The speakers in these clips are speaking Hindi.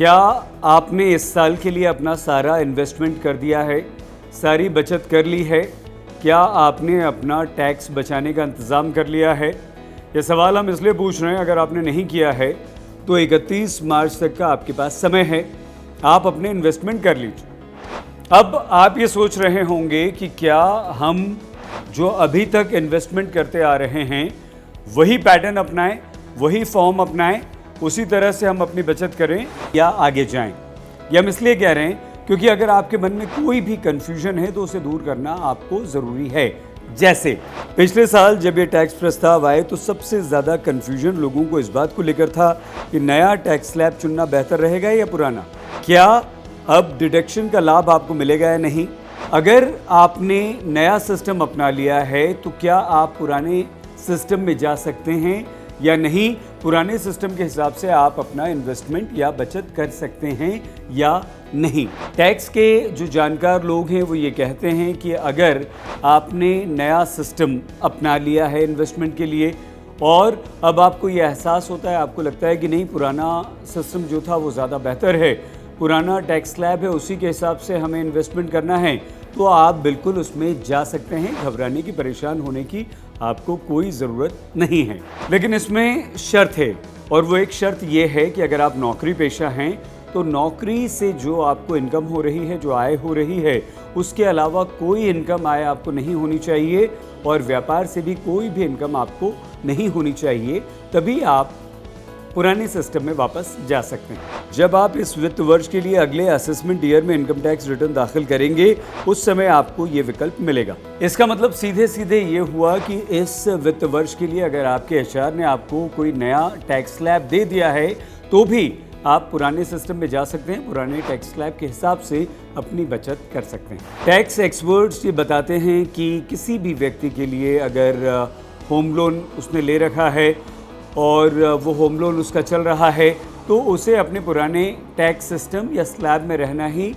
क्या आपने इस साल के लिए अपना सारा इन्वेस्टमेंट कर दिया है, सारी बचत कर ली है? क्या आपने अपना टैक्स बचाने का इंतज़ाम कर लिया है? ये सवाल हम इसलिए पूछ रहे हैं, अगर आपने नहीं किया है तो 31 मार्च तक का आपके पास समय है, आप अपने इन्वेस्टमेंट कर लीजिए। अब आप ये सोच रहे होंगे कि क्या हम जो अभी तक इन्वेस्टमेंट करते आ रहे हैं वही पैटर्न अपनाएं, वही फॉर्म अपनाएं, उसी तरह से हम अपनी बचत करें या आगे जाएं। ये हम इसलिए कह रहे हैं क्योंकि अगर आपके मन में कोई भी कंफ्यूजन है तो उसे दूर करना आपको ज़रूरी है। जैसे पिछले साल जब ये टैक्स प्रस्ताव आए तो सबसे ज़्यादा कंफ्यूजन लोगों को इस बात को लेकर था कि नया टैक्स स्लैब चुनना बेहतर रहेगा या पुराना, क्या अब डिडक्शन का लाभ आपको मिलेगा या नहीं। अगर आपने नया सिस्टम अपना लिया है तो क्या आप पुराने सिस्टम में जा सकते हैं या नहीं, पुराने सिस्टम के हिसाब से आप अपना इन्वेस्टमेंट या बचत कर सकते हैं या नहीं। टैक्स के जो जानकार लोग हैं वो ये कहते हैं कि अगर आपने नया सिस्टम अपना लिया है इन्वेस्टमेंट के लिए और अब आपको ये एहसास होता है, आपको लगता है कि नहीं पुराना सिस्टम जो था वो ज़्यादा बेहतर है, पुराना टैक्स स्लैब है, उसी के हिसाब से हमें इन्वेस्टमेंट करना है, तो आप बिल्कुल उसमें जा सकते हैं। घबराने की, परेशान होने की आपको कोई ज़रूरत नहीं है। लेकिन इसमें शर्त है, और वो एक शर्त ये है कि अगर आप नौकरी पेशा हैं तो नौकरी से जो आपको इनकम हो रही है, जो आय हो रही है, उसके अलावा कोई इनकम आय आपको नहीं होनी चाहिए और व्यापार से भी कोई भी इनकम आपको नहीं होनी चाहिए, तभी आप पुराने सिस्टम में वापस जा सकते हैं। जब आप इस वित्त वर्ष के लिए अगले असेसमेंट ईयर में इनकम टैक्स रिटर्न दाखिल करेंगे उस समय आपको ये विकल्प मिलेगा। इसका मतलब सीधे सीधे ये हुआ कि इस वित्त वर्ष के लिए अगर आपके एचआर ने आपको कोई नया टैक्स स्लैब दे दिया है तो भी आप पुराने सिस्टम में जा सकते हैं, पुराने टैक्स स्लैब के हिसाब से अपनी बचत कर सकते हैं। टैक्स एक्सपर्ट्स ये बताते हैं कि किसी भी व्यक्ति के लिए अगर होम लोन उसने ले रखा है और वो होम लोन उसका चल रहा है तो उसे अपने पुराने टैक्स सिस्टम या स्लैब में रहना ही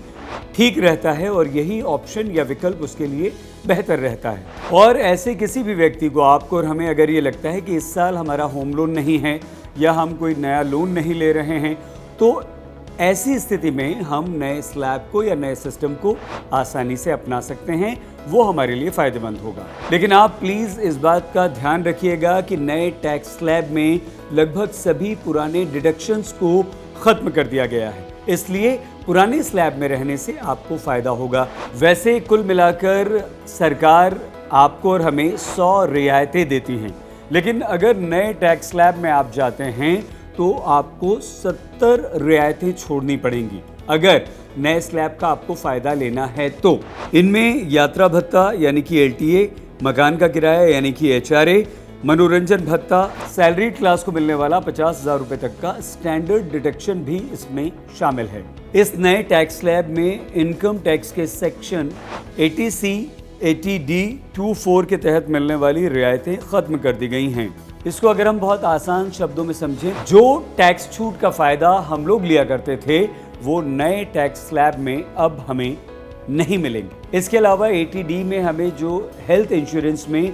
ठीक रहता है और यही ऑप्शन या विकल्प उसके लिए बेहतर रहता है। और ऐसे किसी भी व्यक्ति को, आपको और हमें अगर ये लगता है कि इस साल हमारा होम लोन नहीं है या हम कोई नया लोन नहीं ले रहे हैं, तो ऐसी स्थिति में हम नए स्लैब को या नए सिस्टम को आसानी से अपना सकते हैं, वो हमारे लिए फ़ायदेमंद होगा। लेकिन आप प्लीज़ इस बात का ध्यान रखिएगा कि नए टैक्स स्लैब में लगभग सभी पुराने डिडक्शंस को ख़त्म कर दिया गया है, इसलिए पुराने स्लैब में रहने से आपको फ़ायदा होगा। वैसे कुल मिलाकर सरकार आपको और हमें 100 रियायतें देती हैं, लेकिन अगर नए टैक्स स्लैब में आप जाते हैं तो आपको 70 रियायतें छोड़नी पड़ेंगी अगर नए स्लैब का आपको फ़ायदा लेना है तो। इनमें यात्रा भत्ता यानी कि एलटीए, मकान का किराया यानी कि एचआरए, मनोरंजन भत्ता, सैलरी क्लास को मिलने वाला 50,000 रुपये तक का स्टैंडर्ड डिडक्शन भी इसमें शामिल है। इस नए टैक्स स्लैब में इनकम टैक्स के सेक्शन 80C 80D 24 के तहत मिलने वाली रियायतें ख़त्म कर दी गई हैं। इसको अगर हम बहुत आसान शब्दों में समझें, जो टैक्स छूट का फ़ायदा हम लोग लिया करते थे वो नए टैक्स स्लैब में अब हमें नहीं मिलेंगे। इसके अलावा 80D में हमें जो हेल्थ इंश्योरेंस में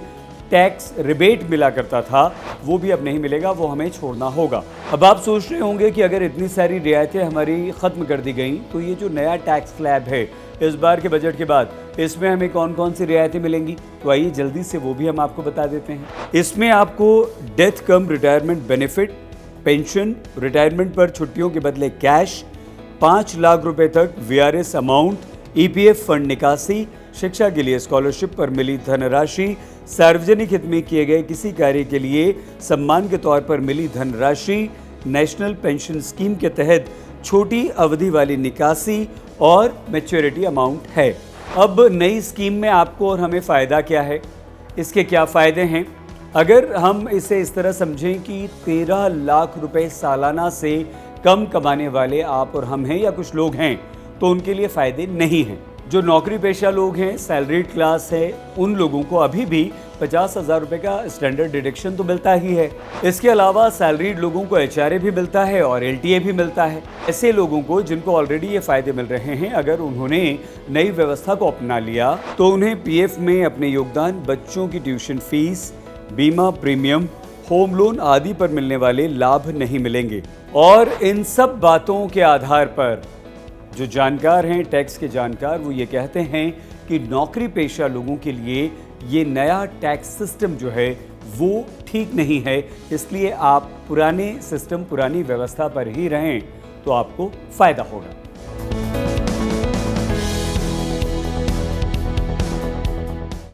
टैक्स रिबेट मिला करता था वो भी अब नहीं मिलेगा, वो हमें छोड़ना होगा। अब आप सोच रहे होंगे कि अगर इतनी सारी रियायतें हमारी ख़त्म कर दी गई तो ये जो नया टैक्स स्लैब है इस बार के बजट के बाद इसमें हमें कौन कौन सी रियायतें मिलेंगी, तो आइए जल्दी से वो भी हम आपको बता देते हैं। इसमें आपको डेथ कम रिटायरमेंट बेनिफिट, पेंशन, रिटायरमेंट पर छुट्टियों के बदले कैश, 5 लाख रुपए तक वीआरएस अमाउंट, ईपीएफ फंड निकासी, शिक्षा के लिए स्कॉलरशिप पर मिली धनराशि, सार्वजनिक हित में किए गए किसी कार्य के लिए सम्मान के तौर पर मिली धनराशि, नेशनल पेंशन स्कीम के तहत छोटी अवधि वाली निकासी और मैच्योरिटी अमाउंट है। अब नई स्कीम में आपको और हमें फ़ायदा क्या है, इसके क्या फ़ायदे हैं? अगर हम इसे इस तरह समझें कि 13 लाख रुपए सालाना से कम कमाने वाले आप और हम हैं या कुछ लोग हैं तो उनके लिए फ़ायदे नहीं हैं। जो नौकरी पेशा लोग हैं, सैलरीड क्लास है, उन लोगों को अभी भी 50,000 रुपये का स्टैंडर्ड डिडक्शन तो मिलता ही है। इसके अलावा सैलरीड लोगों को एचआरए भी मिलता है और एलटीए भी मिलता है। ऐसे लोगों को जिनको ऑलरेडी ये फ़ायदे मिल रहे हैं, अगर उन्होंने नई व्यवस्था को अपना लिया तो उन्हें पीएफ में अपने योगदान, बच्चों की ट्यूशन फीस, बीमा प्रीमियम, होम लोन आदि पर मिलने वाले लाभ नहीं मिलेंगे। और इन सब बातों के आधार पर जो जानकार हैं, टैक्स के जानकार, वो ये कहते हैं कि नौकरी पेशा लोगों के लिए ये नया टैक्स सिस्टम जो है वो ठीक नहीं है। इसलिए आप पुराने सिस्टम, पुरानी व्यवस्था पर ही रहें तो आपको फायदा होगा।